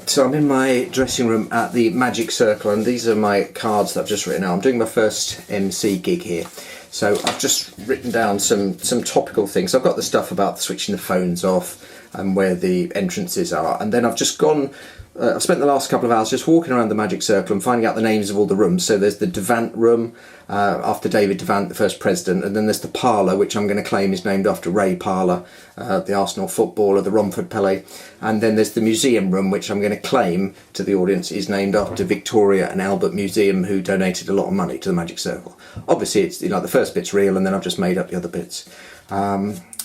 So I'm in my dressing room at the Magic Circle, and these are my cards that I've just written out. I'm doing my first MC gig here. So I've just written down some topical things. I've got the stuff about switching the phones off and where the entrances are. And then I've just gone... I've spent the last couple of hours just walking around the Magic Circle and finding out the names of all the rooms. So there's the Devant room, after David Devant, the first president, and then there's the Parlour, which I'm going to claim is named after Ray Parlour, the Arsenal footballer, the Romford Pelé. And then there's the museum room, which I'm going to claim to the audience is named after Victoria and Albert Museum, who donated a lot of money to the Magic Circle. Obviously, it's the first bit's real, and then I've just made up the other bits.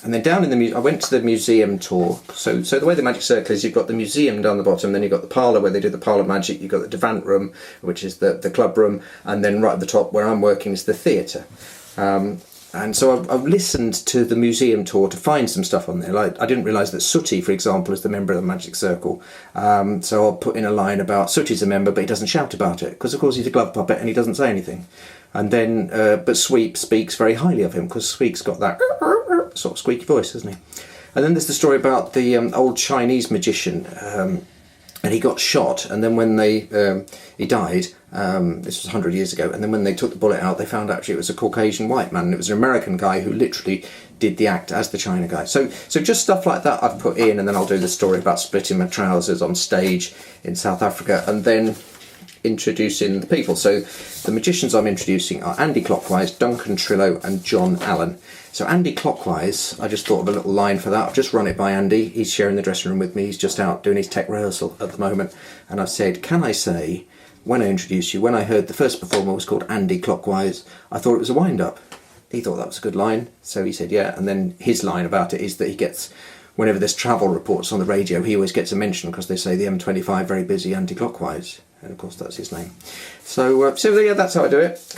And then down in the I went to the museum tour. So the way the Magic Circle is, you've got the museum down the bottom, then you've got the parlour where they do the parlour magic, you've got the Devant room, which is the club room, and then right at the top where I'm working is the theatre. And so I've listened to the museum tour to find some stuff on there. Like, I didn't realise that Sooty, for example, is the member of the Magic Circle. So I'll put in a line about Sooty's a member, but he doesn't shout about it, because of course he's a glove puppet and he doesn't say anything. And then, but Sweep speaks very highly of him, because Sweep's got that sort of squeaky voice, hasn't he? And then there's the story about the old Chinese magician, and he got shot, and then when he died, this was 100 years ago, and then when they took the bullet out, they found actually it was a Caucasian white man, and it was an American guy who literally did the act as the China guy. So just stuff like that I've put in, and then I'll do the story about splitting my trousers on stage in South Africa, and then introducing the people. So the magicians I'm introducing are Andy Clockwise, Duncan Trillo and John Allen. So Andy Clockwise, I just thought of a little line for that. I've just run it by Andy. He's sharing the dressing room with me. He's just out doing his tech rehearsal at the moment. And I've said, can I say, when I introduce you, when I heard the first performer was called Andy Clockwise, I thought it was a wind-up. He thought that was a good line, so he said yeah. And then his line about it is that he gets, whenever there's travel reports on the radio, he always gets a mention because they say the M25 very busy anti-clockwise. And of course that's his name. So yeah, that's how I do it.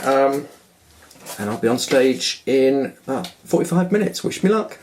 And I'll be on stage in about 45 minutes. Wish me luck.